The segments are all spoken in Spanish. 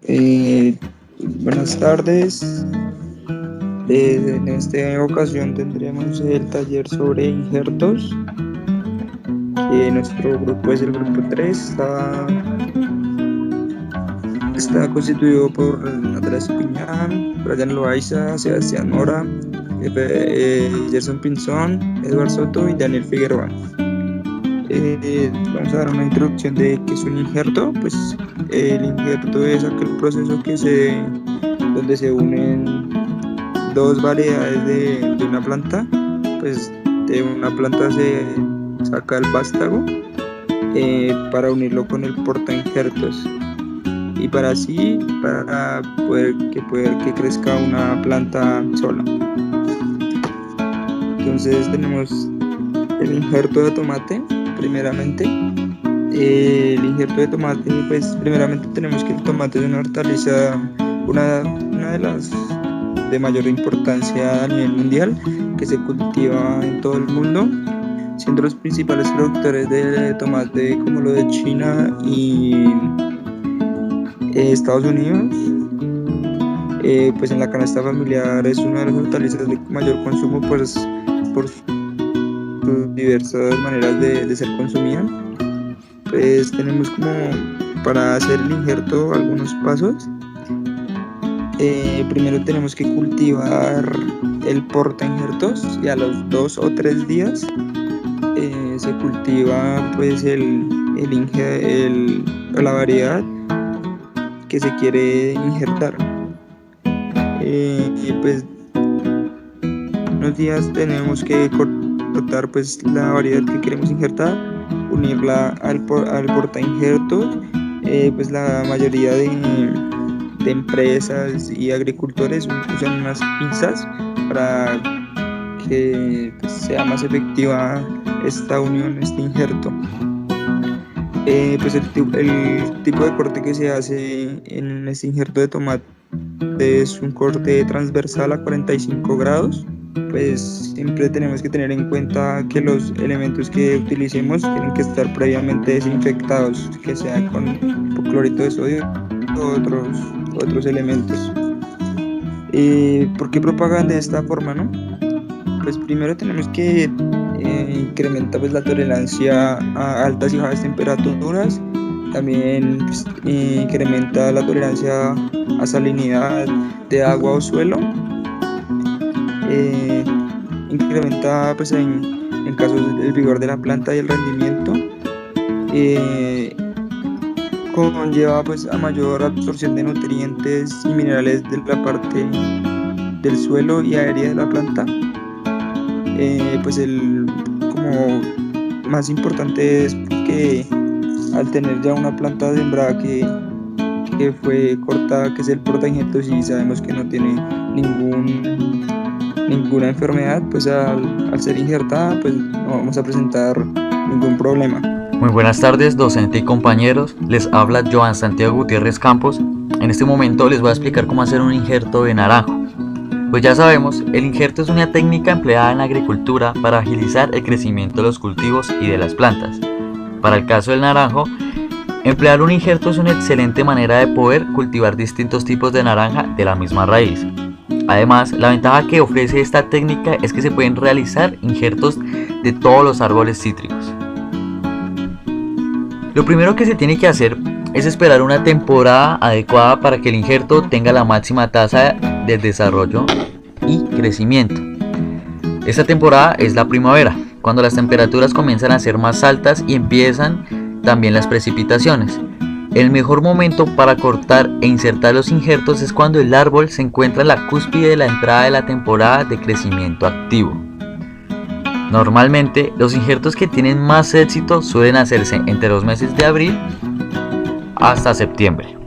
Eh, Buenas tardes. En esta ocasión tendremos el taller sobre injertos. Nuestro grupo es el grupo 3. Está constituido por Andrés Piñán, Brian Loaiza, Sebastián Mora, Gerson Pinzón, Eduardo Soto y Daniel Figueroa. Vamos a dar una introducción de qué es un injerto. Pues el injerto es aquel proceso donde se unen dos variedades de una planta. Pues de una planta se saca el vástago para unirlo con el portainjertos y para poder que crezca una planta sola. Entonces tenemos el injerto de tomate. Primeramente, el injerto de tomate, pues primeramente tenemos que el tomate es una hortaliza, una de las de mayor importancia a nivel mundial, que se cultiva en todo el mundo, siendo los principales productores de tomate como lo de China y Estados Unidos. Pues en la canasta familiar es una de las hortalizas de mayor consumo, pues por sus diversas maneras de ser consumida. Pues tenemos como para hacer el injerto algunos pasos. Primero tenemos que cultivar el portainjertos y a los 2 o 3 días se cultiva pues la variedad que se quiere injertar. Pues unos días tenemos que cortar pues la variedad que queremos injertar, unirla al portainjertos. Pues la mayoría de empresas y agricultores usan unas pinzas para que pues, sea más efectiva esta unión, este injerto. Pues el tipo de corte que se hace en este injerto de tomate es un corte transversal a 45 grados. Pues siempre tenemos que tener en cuenta que los elementos que utilicemos tienen que estar previamente desinfectados, que sea con hipoclorito de sodio o otros elementos. ¿Por qué propagan de esta forma, no? Pues primero tenemos que incrementar pues, la tolerancia a altas y bajas temperaturas. También pues, incrementa la tolerancia a salinidad de agua o suelo. Incrementa pues, en casos el vigor de la planta y el rendimiento. Conlleva pues, a mayor absorción de nutrientes y minerales de la parte del suelo y aérea de la planta. Pues como más importante es que al tener ya una planta sembrada que fue cortada, que es el portainjertos, y sabemos que no tiene ninguna enfermedad, pues al ser injertada pues no vamos a presentar ningún problema. Muy buenas tardes, docente y compañeros. Les habla Joan Santiago Gutiérrez Campos. En este momento les voy a explicar cómo hacer un injerto de naranjo. Pues ya sabemos, el injerto es una técnica empleada en la agricultura para agilizar el crecimiento de los cultivos y de las plantas. Para el caso del naranjo, emplear un injerto es una excelente manera de poder cultivar distintos tipos de naranja de la misma raíz. Además, la ventaja que ofrece esta técnica es que se pueden realizar injertos de todos los árboles cítricos. Lo primero que se tiene que hacer es esperar una temporada adecuada para que el injerto tenga la máxima tasa de desarrollo y crecimiento. Esta temporada es la primavera, cuando las temperaturas comienzan a ser más altas y empiezan también las precipitaciones. El mejor momento para cortar e insertar los injertos es cuando el árbol se encuentra en la cúspide de la entrada de la temporada de crecimiento activo. Normalmente, los injertos que tienen más éxito suelen hacerse entre los meses de abril hasta septiembre.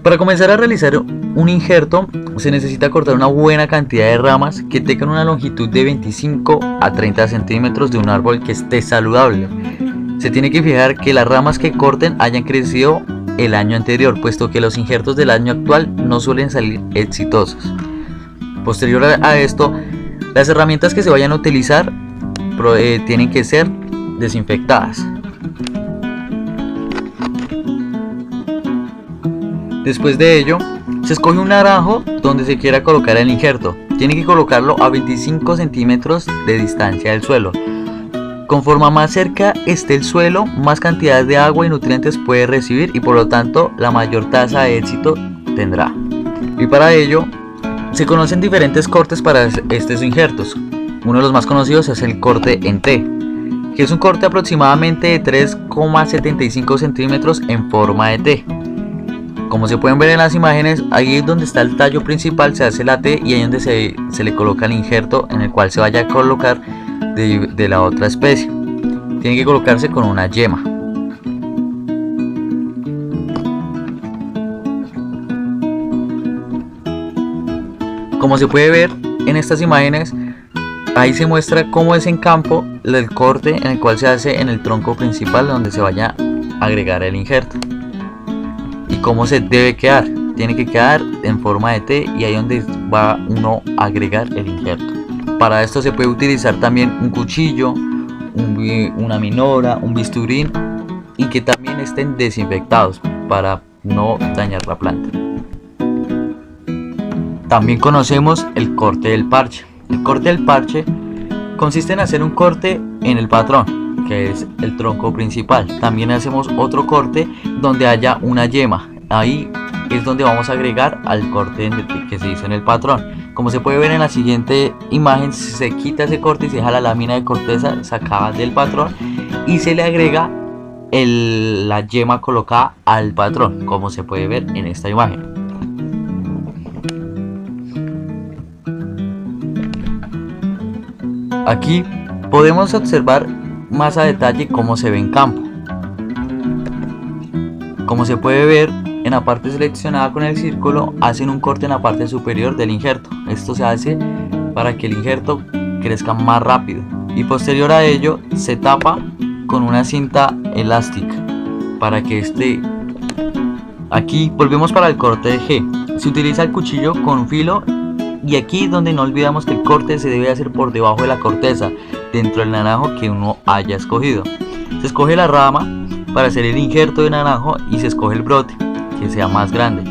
Para comenzar a realizar un injerto, se necesita cortar una buena cantidad de ramas que tengan una longitud de 25 a 30 centímetros de un árbol que esté saludable. Se tiene que fijar que las ramas que corten hayan crecido el año anterior, puesto que los injertos del año actual no suelen salir exitosos. Posterior a esto, las herramientas que se vayan a utilizar tienen que ser desinfectadas. Después de ello, se escoge un naranjo donde se quiera colocar el injerto. Tiene que colocarlo a 25 centímetros de distancia del suelo. Conforme más cerca esté el suelo, más cantidad de agua y nutrientes puede recibir y por lo tanto la mayor tasa de éxito tendrá. Y para ello, se conocen diferentes cortes para estos injertos. Uno de los más conocidos es el corte en T, que es un corte aproximadamente de 3,75 centímetros en forma de T. Como se pueden ver en las imágenes, ahí es donde está el tallo principal, se hace la T y ahí es donde se le coloca el injerto en el cual se vaya a colocar de la otra especie. Tiene que colocarse con una yema. Como se puede ver en estas imágenes, ahí se muestra cómo es en campo el corte en el cual se hace en el tronco principal donde se vaya a agregar el injerto. Y cómo se debe quedar. Tiene que quedar en forma de T y ahí es donde va uno a agregar el injerto. Para esto se puede utilizar también un cuchillo, una minora, un bisturí y que también estén desinfectados para no dañar la planta. También conocemos el corte del parche. El corte del parche consiste en hacer un corte en el patrón, que es el tronco principal. También hacemos otro corte donde haya una yema. Ahí es donde vamos a agregar al corte que se hizo en el patrón. Como se puede ver en la siguiente imagen, se quita ese corte y se deja la lámina de corteza sacada del patrón y se le agrega la yema colocada al patrón, como se puede ver en esta imagen. Aquí podemos observar más a detalle cómo se ve en campo. Como se puede ver en la parte seleccionada con el círculo, hacen un corte en la parte superior del injerto. Esto se hace para que el injerto crezca más rápido y posterior a ello se tapa con una cinta elástica para que esté. Aquí volvemos para el corte de G. Se utiliza el cuchillo con filo y aquí donde no olvidamos que el corte se debe hacer por debajo de la corteza, dentro del naranjo que uno haya escogido. Se escoge la rama para hacer el injerto de naranjo y se escoge el brote que sea más grande.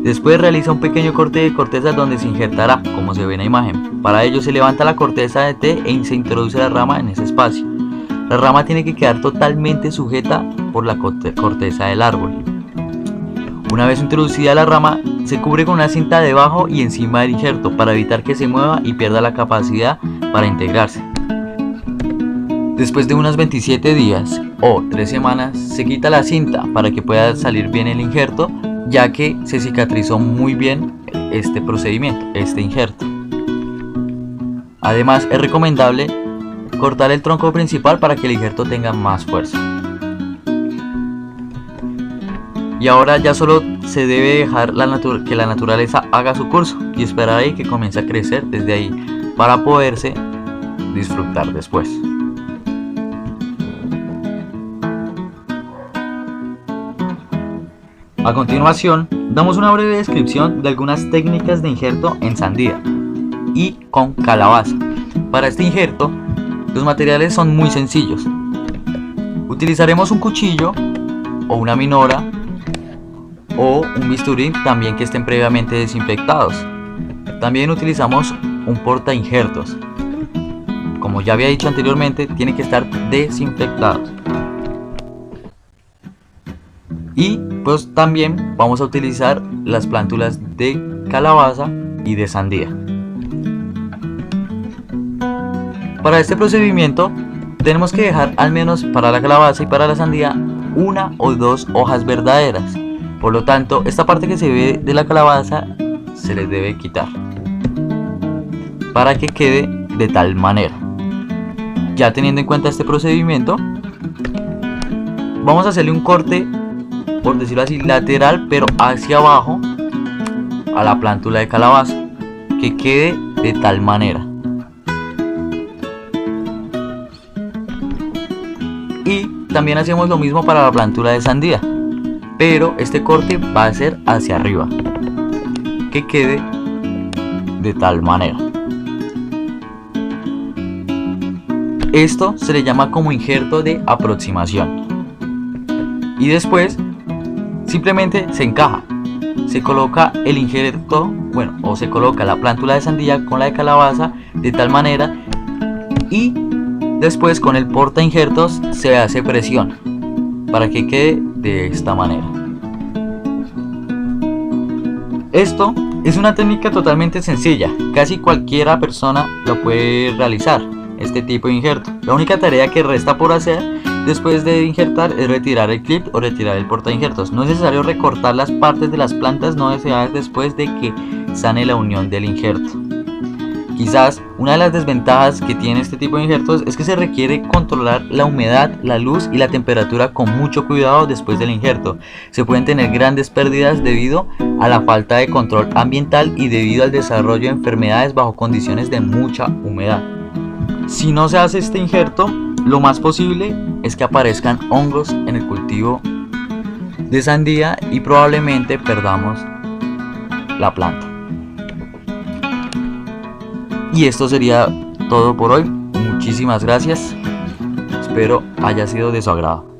Después realiza un pequeño corte de corteza donde se injertará, como se ve en la imagen. Para ello se levanta la corteza de T y se introduce la rama en ese espacio. La rama tiene que quedar totalmente sujeta por la corteza del árbol. Una vez introducida la rama, se cubre con una cinta debajo y encima del injerto para evitar que se mueva y pierda la capacidad para integrarse. Después de unos 27 días o 3 semanas se quita la cinta para que pueda salir bien el injerto, ya que se cicatrizó muy bien este procedimiento, este injerto. Además es recomendable cortar el tronco principal para que el injerto tenga más fuerza. Y ahora ya solo se debe dejar que la naturaleza haga su curso y esperar ahí que comience a crecer desde ahí para poderse disfrutar después. A continuación, damos una breve descripción de algunas técnicas de injerto en sandía y con calabaza. Para este injerto, los materiales son muy sencillos. Utilizaremos un cuchillo o una minora o un bisturí también que estén previamente desinfectados. También utilizamos un porta injertos. Como ya había dicho anteriormente, tiene que estar desinfectados. Y pues también vamos a utilizar las plántulas de calabaza y de sandía. Para este procedimiento tenemos que dejar al menos para la calabaza y para la sandía 1 o 2 hojas verdaderas. Por lo tanto, esta parte que se ve de la calabaza se les debe quitar para que quede de tal manera. Ya teniendo en cuenta este procedimiento, vamos a hacerle un corte, por decirlo así, lateral pero hacia abajo a la plántula de calabaza, que quede de tal manera. Y también hacemos lo mismo para la plántula de sandía, pero este corte va a ser hacia arriba, que quede de tal manera. Esto se le llama como injerto de aproximación y después simplemente se encaja. se coloca el injerto, bueno, o se coloca la plántula de sandía con la de calabaza de tal manera, y después con el porta injertos se hace presión para que quede de esta manera. Esto es una técnica totalmente sencilla, casi cualquiera persona lo puede realizar, este tipo de injerto. La única tarea que resta por hacer después de injertar es retirar el clip o retirar el porta injertos. No es necesario recortar las partes de las plantas no deseadas después de que sane la unión del injerto. Quizás una de las desventajas que tiene este tipo de injertos es que se requiere controlar la humedad, la luz y la temperatura con mucho cuidado después del injerto. Se pueden tener grandes pérdidas debido a la falta de control ambiental y debido al desarrollo de enfermedades bajo condiciones de mucha humedad. Si no se hace este injerto, lo más posible es que aparezcan hongos en el cultivo de sandía y probablemente perdamos la planta. Y esto sería todo por hoy. Muchísimas gracias. Espero haya sido de su agrado.